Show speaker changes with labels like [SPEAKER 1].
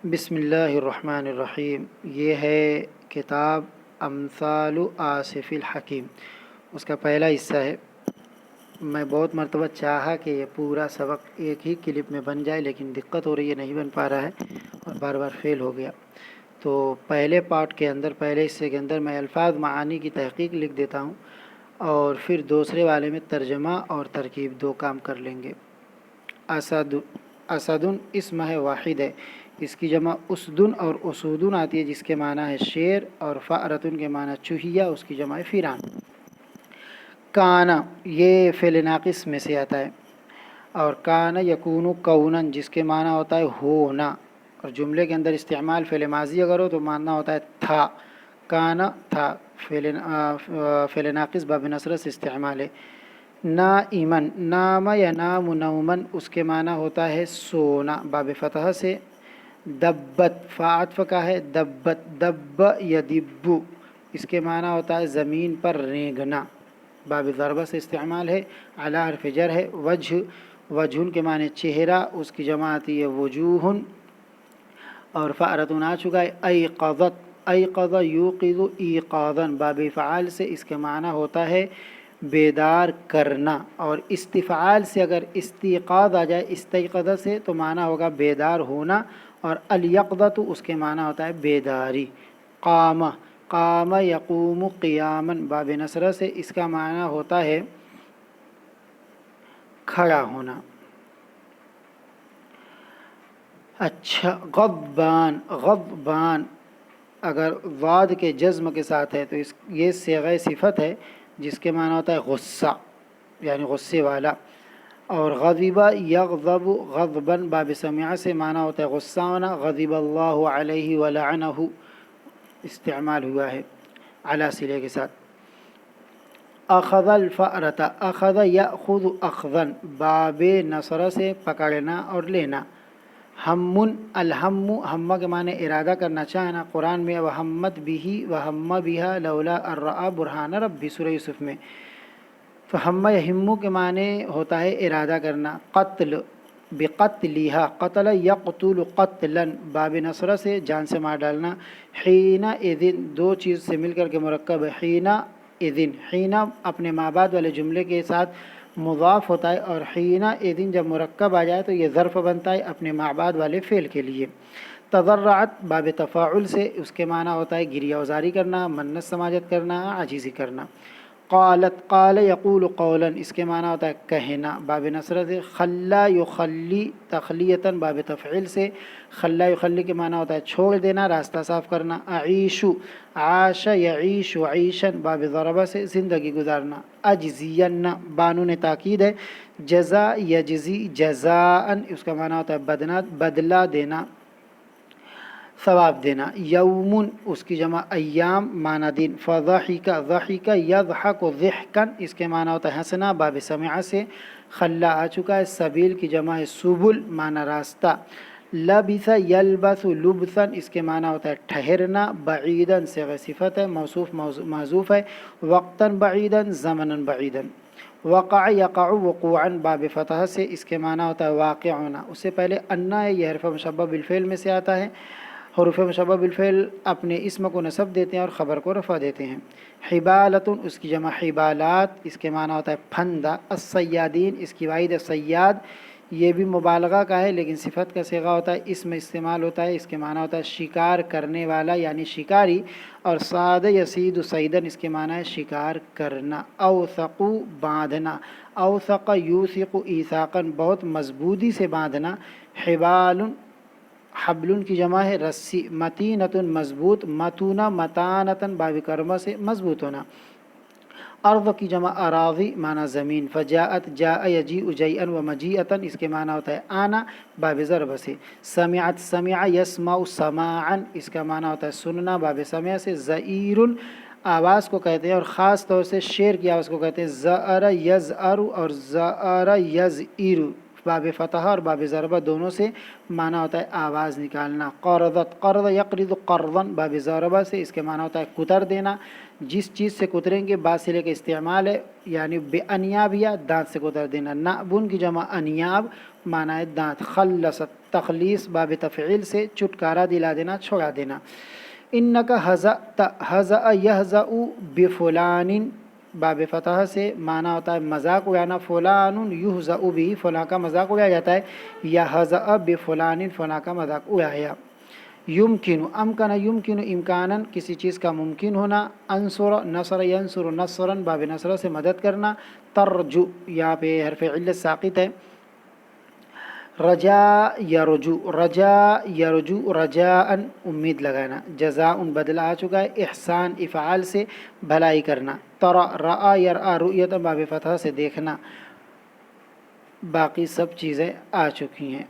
[SPEAKER 1] بسم اللہ الرحمن الرحیم۔ یہ ہے کتاب امثال آصف الحکیم، اس کا پہلا حصہ ہے۔ میں بہت مرتبہ چاہا کہ یہ پورا سبق ایک ہی کلپ میں بن جائے، لیکن دقت ہو رہی ہے، نہیں بن پا رہا ہے اور بار بار فیل ہو گیا۔ تو پہلے پارٹ کے اندر، پہلے حصے کے اندر میں الفاظ معانی کی تحقیق لکھ دیتا ہوں، اور پھر دوسرے والے میں ترجمہ اور ترکیب دو کام کر لیں گے۔ اسدن اسم ہے، واحد ہے، اس کی جمع اسدن اور اسودن آتی ہے، جس کے معنی ہے شیر، اور فأرتن کے معنی چوہیا، اس کی جمع ہے فیران۔ کانا یہ فعل ناقص میں سے آتا ہے، اور کانا یکون کونن، جس کے معنی ہوتا ہے ہونا، اور جملے کے اندر استعمال فعل ماضی اگر ہو تو معنی ہوتا ہے تھا۔ کانا تھا، فعل ناقص باب نصرت سے استعمال ہے۔ نائمن، نام ینام نومن، اس کے معنی ہوتا ہے سونا، باب فتح سے۔ دبت، فاعت کا ہے، دبت، دب یدب، اس کے معنی ہوتا ہے زمین پر رینگنا، باب ضربہ سے استعمال ہے۔ علی حرف جر ہے۔ وجہ، وجہن کے معنی چہرہ، اس کی جمع آتی ہے وجوہن، اور فأرتن آ چکا ہے۔ ایقظت، ایقظ یوقظ ایقاظا، باب فعال سے، اس کے معنی ہوتا ہے بیدار کرنا، اور استفعال سے اگر استیقاظ آ جائے استیقظ سے تو معنی ہوگا بیدار ہونا، اور الیقظۃ اس کے معنی ہوتا ہے بیداری۔ قام، قام یقوم قیاما، باب نصرہ سے، اس کا معنی ہوتا ہے کھڑا ہونا۔ اچھا، غضبان، غضبان اگر ضاد کے جزم کے ساتھ ہے تو یہ صیغہ صفت ہے، جس کے معنی ہوتا ہے غصہ، یعنی غصے والا۔ اور غضب یغضب غضبا، باب سمع سے، معنی ہوتا ہے غصہ ہونا۔ غضب اللہ علیہ ولعنہ استعمال ہوا ہے علی صلے کے ساتھ۔ اخذ الفأرۃ، اخذ یأخذ اخذا، باب نصرہ سے، پکڑنا اور لینا۔ ہم، الہم، ہم کے معنی ارادہ کرنا، چاہنا۔ قرآن میں وہمت بھی، وہم بہا لولا ان رأى برہان ربہ، سورہ یوسف میں۔ تو ہم یہم کے معنی ہوتا ہے ارادہ کرنا۔ قتل، بقتلھا، قتل یقتل قتلا، باب نصرہ سے، جان سے مار ڈالنا۔ حین اذن، دو چیز سے مل کر کے مرکب ہے، حین اذن، حین اپنے ماں بعد والے جملے کے ساتھ مضاف ہوتا ہے، اور حین اذن جب مرکب آ جائے تو یہ ظرف بنتا ہے اپنے ماں بعد والے فعل کے لیے۔ تضرعت، باب تفاعل سے، اس کے معنی ہوتا ہے گریہ وزاری کرنا، منت سماجت کرنا، عاجزی کرنا۔ قالت، قال یقول قولا، اس کے معنی ہوتا ہے کہنا، باب نصرہ سے۔ خلا یخلی تخلیۃ، باب تفعیل سے، خلا یخلی کے معنی ہوتا ہے چھوڑ دینا، راستہ صاف کرنا۔ اعیش، عاش یعیش عیشا، باب ضربہ سے، زندگی گزارنا۔ اجزین، بانون تاکید ہے۔ جزا یجزی جزاء، اس کا معنی ہوتا ہے بدلہ دینا، ثواب دینا۔ یوم، اس کی جمع ایام، معنی دن۔ فضحک، ضحک یضحک ضحکا، اس کے معنی ہوتا ہے ہنسنا، باب سمع سے۔ خلا آ چکا ہے۔ سبیل کی جمع ہے سبل، معنی راستہ۔ لبث یلبث لبثا، اس کے معنی ہوتا ہے ٹھہرنا۔ بعیدا صیغہ صفت ہے، موصوف محذوف ہے۔ وقتا بعیدا، زمنا بعیدا۔ وقع یقع وقوعا، باب فتح سے، اس کے معنی ہوتا ہے واقع ہونا۔ اس سے پہلے انا ہے، یہ حرف مشبہ بالفعل میں سے آتا ہے۔ حروف مشبہ بالفعل اپنے اسم کو نصب دیتے ہیں اور خبر کو رفع دیتے ہیں۔ حبالۃ، اس کی جمع حبالات، اس کے معنی ہوتا ہے پھندا۔ الصیادین، اس کی واحد ہے صیاد، یہ بھی مبالغہ کا ہے لیکن صفت کا صیغہ ہوتا ہے، اسم استعمال ہوتا ہے، اس کے معنی ہوتا ہے شکار کرنے والا یعنی شکاری۔ اور صاد یصید صیدن، اس کے معنی ہے شکار کرنا۔ اوثق، باندھنا۔ اوثق یوثق ایثاقا، بہت مضبوطی سے باندھنا۔ حبال، حبل کی جمع ہے رسی۔ متینۃ، مضبوط۔ متونہ، متانۃ، باب کرما سے، مضبوط ہونا۔ ارض کی جمع اراضی، معنی زمین۔ فجاءت، جاء یجیء جیئا ومجیئۃ، اس کے معنی ہوتا ہے آنا، باب ضرب سے۔ سمعت، سمع یسمع سماعا، اس کا معنی ہوتا ہے سننا، باب سمع سے۔ زئیر، آواز کو کہتے ہیں، اور خاص طور سے شعر کی آواز کو کہتے ہیں۔ زأر یزأر اور زأر یزئر، باب فتح اور باب ضربہ دونوں سے معنی ہوتا ہے آواز نکالنا. قرضت قرض یقرض قرضا باب ضربہ سے اس کے معنی ہوتا ہے کتر دینا. جس چیز سے کتریں گے باصلے کا استعمال ہے یعنی بے انیاب یا دانت سے کتر دینا. نعبن کی جمع انیاب معنی ہے دانت. خلصت تخلیص باب تفعیل سے چھٹکارا دلا دینا چھوڑا دینا. انکا ہزأت ہزأ یہزأ بفلان باب فتح سے معنی ہوتا ہے مذاق اڑانا. فلان یہزأ بھی فلاں کا مذاق اڑایا جاتا ہے. یہزأ بفلان فلاں کا مذاق اڑایا. یمکن امکن یمکن امکانا کسی چیز کا ممکن ہونا. انصر نصر ینصر نصرا باب نصر سے مدد کرنا. ترجو یہاں پہ حرف علت ساقط ہے. رجا یرجو رجا یرجو رجاء امید لگانا. جزاء بدلہ آ چکا ہے. احسان افعال سے بھلائی کرنا. ترى رأى يرأى رؤیت باب فتح سے دیکھنا. باقی سب چیزیں آ چکی ہیں.